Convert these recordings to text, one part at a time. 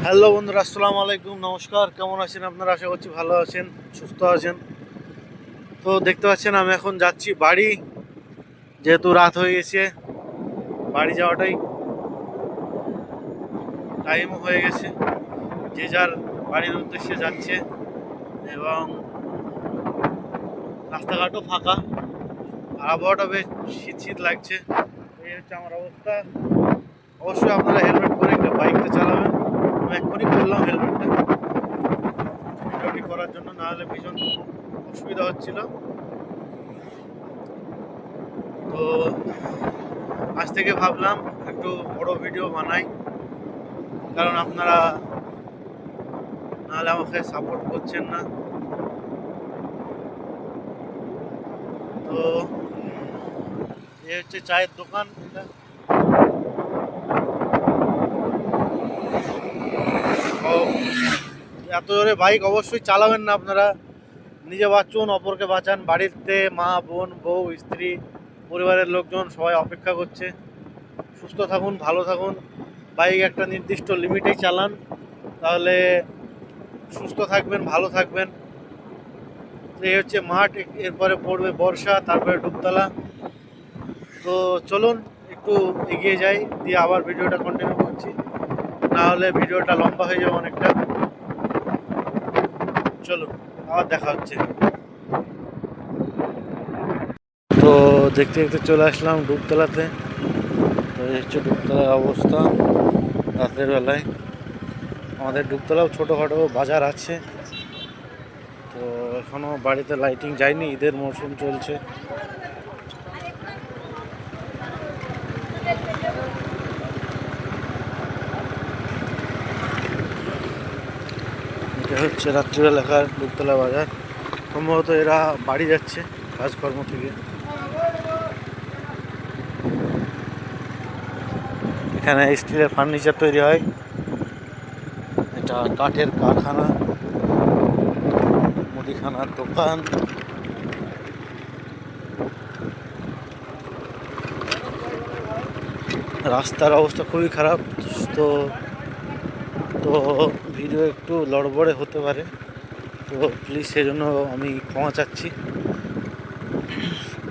Hello বন্ধুরা, আসসালামু আলাইকুম, নমস্কার। কেমন আছেন আপনারা? আশা করছি ভালো আছেন, সুস্থ আছেন। তো দেখতে পাচ্ছেন আমি এখন যাচ্ছি বাড়ি, যেহেতু রাত হয়ে গেছে। বাড়ি যাওয়াটাই টাইমও হয়ে গেছে, যে যার বাড়ির উদ্দেশ্যে যাচ্ছে। এবং রাস্তাঘাটও ফাঁকা, আর আবহাওয়াটা বেশ শীত শীত লাগছে। এই হচ্ছে আমার অবস্থা। অবশ্যই আপনারা হেলমেট পরে বাইকটা চালাবেন। আমি এক্ষুনি করলাম হেলমেটটা ভিডিওটি করার জন্য, না হলে ভীষণ অসুবিধা হচ্ছিল। তো আজ থেকে ভাবলাম একটু বড় ভিডিও বানাই, কারণ আপনারা নাহলে আমাকে সাপোর্ট করছেন না। তো এ হচ্ছে চায়ের দোকান এটা। তো এত জোরে বাইক অবশ্যই চালাবেন না আপনারা। নিজে বাঁচুন, অপরকে বাঁচান। বাড়িতে মা, বোন, বউ, স্ত্রী, পরিবারের লোকজন সবাই অপেক্ষা করছে। সুস্থ থাকুন, ভালো থাকুন। বাইক একটা নির্দিষ্ট লিমিটেই চালান, তাহলে সুস্থ থাকবেন, ভালো থাকবেন। এই হচ্ছে মাঠ, এরপরে পড়বে বর্ষা, তারপরে ডুবতলা। তো চলুন একটু এগিয়ে যাই, দিয়ে আবার ভিডিওটা কন্টিনিউ করছি, না হলে ভিডিওটা লম্বা হয়ে যাবে অনেকটা। চলুন, আবার দেখা হচ্ছে। তো দেখতে দেখতে চলে আসলাম ডুবতলাতে। তো এই হচ্ছে ডুবতলার অবস্থা রাতের বেলায়। আমাদের ডুবতলাও ছোটোখাটো বাজার আছে। তো এখনও বাড়িতে লাইটিং যায়নি, ঈদের মরশুম চলছে। এটা হচ্ছে রাত্রিবেলাকার ডুবতলা বাজার। সম্ভবত এরা বাড়ি যাচ্ছে কাজকর্ম থেকে। এখানে স্টিলের ফার্নিচার তৈরি হয়। এটা কাঠের কারখানা, মুদিখানার দোকান। রাস্তার অবস্থা খুবই খারাপ। তো তো ভিডিও একটু লড়বড়ে হতে পারে, তো প্লিজ সেজন্য আমি ক্ষমা চাচ্ছি।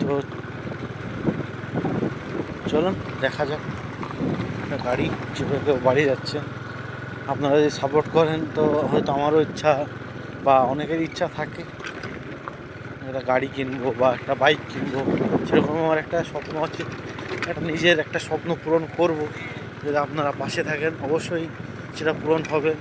তো চলুন দেখা যাক। একটা গাড়ি চেপে কেউ বাড়ি যাচ্ছে। আপনারা যদি সাপোর্ট করেন তো হয়তো আমারও ইচ্ছা, বা অনেকের ইচ্ছা থাকে একটা গাড়ি কিনবো বা একটা বাইক কিনবো। সেরকম আমার একটা স্বপ্ন আছে, একটা নিজের একটা স্বপ্ন পূরণ করব। যদি আপনারা পাশে থাকেন অবশ্যই সেটা পূরণ হবে।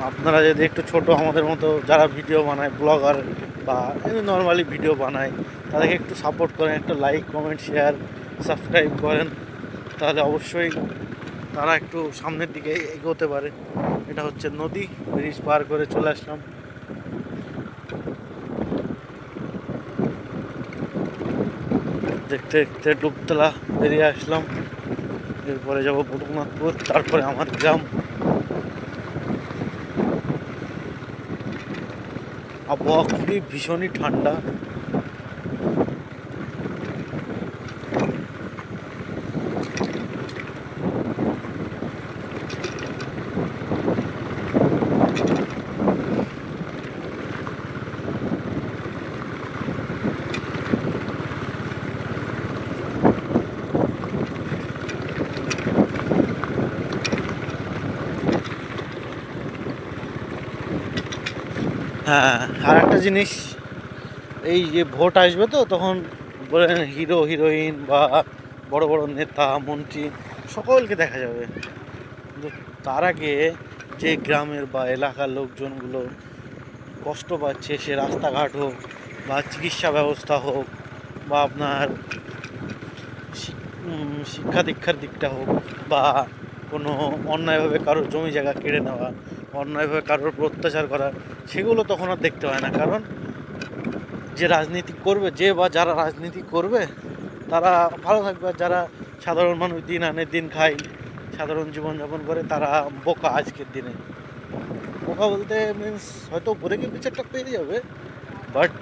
আপনারা যদি একটু ছোট আমাদের মতো যারা ভিডিও বানায়, ব্লগার বা এমনি নর্মালি ভিডিও বানায়, তাদেরকে একটু সাপোর্ট করেন, একটু লাইক, কমেন্ট, শেয়ার, সাবস্ক্রাইব করেন, তাহলে অবশ্যই তারা একটু সামনের দিকে এগোতে পারে। এটা হচ্ছে নদী, ব্রিজ পার করে চলে আসলাম। দেখতে দেখতে ডুবতলা বেরিয়ে আসলাম। এরপরে যাবো বটুকনাথপুর, তারপরে আমার গ্রাম। আবহাওয়া খুবই ভীষণই ঠান্ডা। হ্যাঁ, আর একটা জিনিস, এই যে ভোট আসবে তো তখন বলেন হিরো হিরোইন বা বড় বড় নেতা মন্ত্রী সকলকে দেখা যাবে। কিন্তু তার আগে যে গ্রামের বা এলাকার লোকজনগুলো কষ্ট পাচ্ছে, সে রাস্তাঘাট হোক বা চিকিৎসা ব্যবস্থা হোক বা আপনার শিক্ষা দীক্ষার দিকটা হোক, বা কোনো অন্যায়ভাবে কারোর জমি জায়গা কেড়ে নেওয়া, অন্যায়ভাবে কারোর উপর অত্যাচার করা, সেগুলো তখন আর দেখতে হয় না। কারণ যে রাজনীতি করবে, যে বা যারা রাজনীতি করবে তারা ভালো থাকবে, আর যারা সাধারণ মানুষ দিন আনে দিন খায়, সাধারণ জীবনযাপন করে, তারা বোকা আজকের দিনে। বোকা বলতে মিন্স হয়তো ব্রেকে বিচারটা পেয়ে যাবে, বাট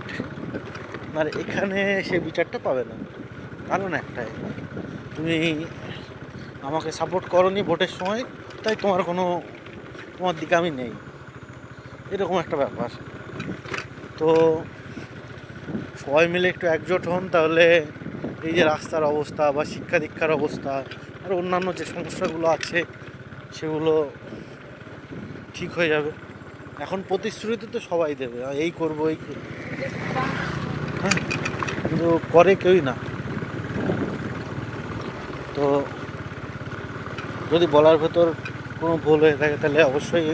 মানে এখানে সে বিচারটা পাবে না। কারণ একটাই, তুমি আমাকে সাপোর্ট করনি ভোটের সময়, তাই তোমার দিকে আমি নেই, এরকম একটা ব্যাপার। তো সবাই মিলে একটু একজোট হন, তাহলে এই যে রাস্তার অবস্থা বা শিক্ষা দীক্ষার অবস্থা আর অন্যান্য যে সমস্যাগুলো আছে সেগুলো ঠিক হয়ে যাবে। এখন প্রতিশ্রুতি তো সবাই দেবে, এই করবো এই করবো, হ্যাঁ, কিন্তু করে কেউই না। তো যদি বলার ভেতর কোনো ভুল হয়ে থাকে তাহলে অবশ্যই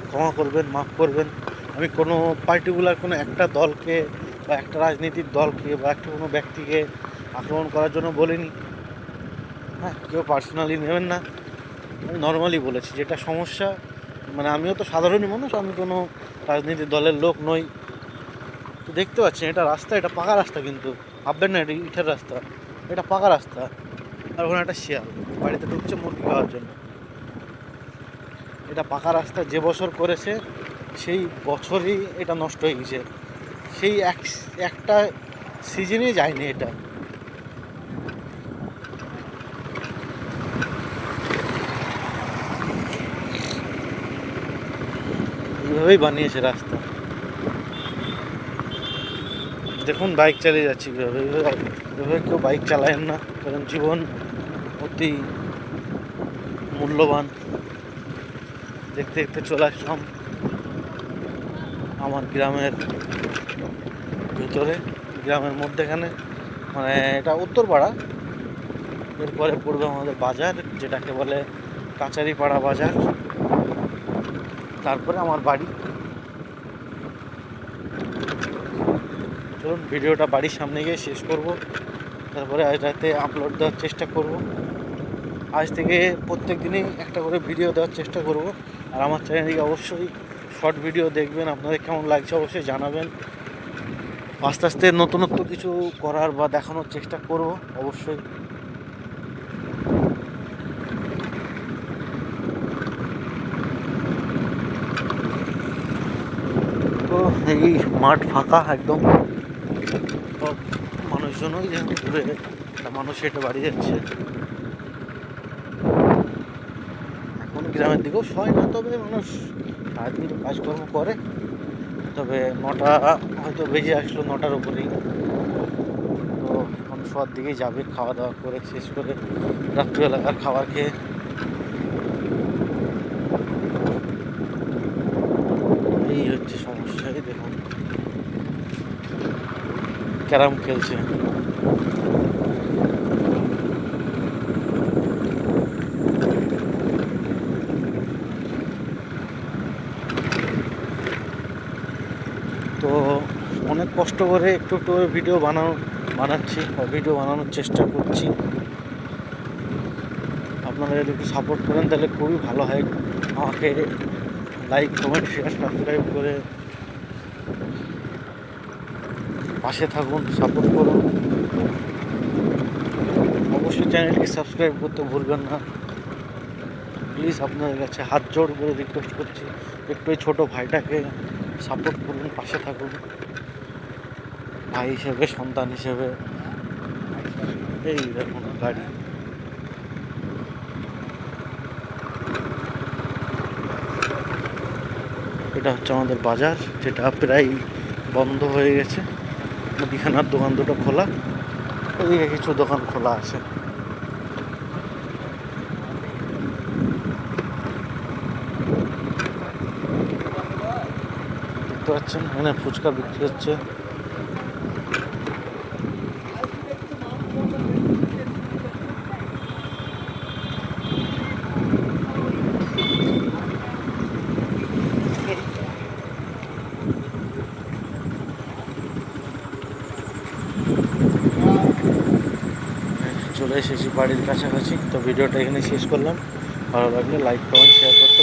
ক্ষমা করবেন, মাফ করবেন। আমি কোনো পার্টিকুলার কোনো একটা দলকে বা একটা রাজনীতির দলকে বা একটা কোনো ব্যক্তিকে আক্রমণ করার জন্য বলিনি, হ্যাঁ, কেউ পার্সোনালি নেবেন না। আমি নর্মালি বলেছি যেটা সমস্যা, মানে আমিও তো সাধারণই মানুষ, আমি কোনো রাজনীতির দলের লোক নই। তো দেখতে পাচ্ছেন এটা রাস্তা, এটা পাকা রাস্তা, কিন্তু ভাববেন না এটা ইটের রাস্তা, এটা পাকা রাস্তা। আর ওখানে একটা শিয়াল বাড়িতে ঢুকছে মুরগি খাওয়ার জন্য। এটা পাকা রাস্তা যে বছর করেছে সেই বছরই এটা নষ্ট হয়ে গেছে, সেই একটা সিজনেই যায়নি এটা। এইভাবেই বানিয়েছে রাস্তা। দেখুন বাইক চালিয়ে যাচ্ছি কীভাবে, এভাবে কেউ বাইক চালায়েন না, কারণ জীবন অতি মূল্যবান। দেখতে দেখতে চলে আসলাম আমার গ্রামের ভিতরে, গ্রামের মধ্যেখানে, মানে এটা উত্তরপাড়া। এরপরে পড়বে আমাদের বাজার, যেটাকে বলে কাচারিপাড়া বাজার, তারপরে আমার বাড়ি। চলুন ভিডিওটা বাড়ির সামনে গিয়ে শেষ করব, তারপরে আজ রাতে আপলোড দেওয়ার চেষ্টা করব। আজ থেকে প্রত্যেক দিনই একটা করে ভিডিও দেওয়ার চেষ্টা করব। আর আমার চ্যানেলকে অবশ্যই শর্ট ভিডিও দেখবেন, আপনাদের কেমন লাগছে অবশ্যই জানাবেন। আস্তে আস্তে নতুনত্ব কিছু করার বা দেখানোর চেষ্টা করব অবশ্যই। তো এই মাঠ ফাঁকা একদম, মানুষজনই যেন ঘুরে, মানুষ হেঁটে বাড়ি যাচ্ছে। এখন গ্রামের দিকেও শয় না, তবে মানুষ সারাদিন কাজকর্ম করে। তবে 9টা হয়তো বেজে আসলো, 9টার উপরেই। তো এখন শোয়ার দিকেই যাবে, খাওয়া দাওয়া করে শেষ করে রাত্রিবেলাকার খাবার খেয়ে। এই হচ্ছে সমস্যা। এই দেখুন ক্যারাম খেলছে। তো অনেক কষ্ট করে একটু একটু করে বানাচ্ছি বা ভিডিও বানানোর চেষ্টা করছি। আপনারা যদি একটু সাপোর্ট করেন তাহলে খুবই ভালো হয়। আমাকে লাইক, কমেন্ট, শেয়ার, সাবস্ক্রাইব করে পাশে থাকুন, সাপোর্ট করুন। অবশ্যই চ্যানেলটি সাবস্ক্রাইব করতে ভুলবেন না। প্লিজ আপনাদের কাছে হাত জোড় করে রিকোয়েস্ট করছি, একটু এই ছোটো ভাইটাকে সাপোর্ট করুন, পাশে থাকুন। ভাই হিসেবে, সন্তান হিসেবে। এই দেখুন গাড়ি, এটা হচ্ছে আমাদের বাজার, যেটা প্রায় বন্ধ হয়ে গেছে। মুদিখানার দোকান দুটো খোলা, ওদিকে কিছু দোকান খোলা আছে। দেখতে পাচ্ছেন এখানে ফুচকা বিক্রি হচ্ছে। চলে এসেছি বাড়ির কাছাকাছি। তো ভিডিওটা এখানে শেষ করলাম। ভালো লাগলে লাইক, কমেন্ট, শেয়ার করতে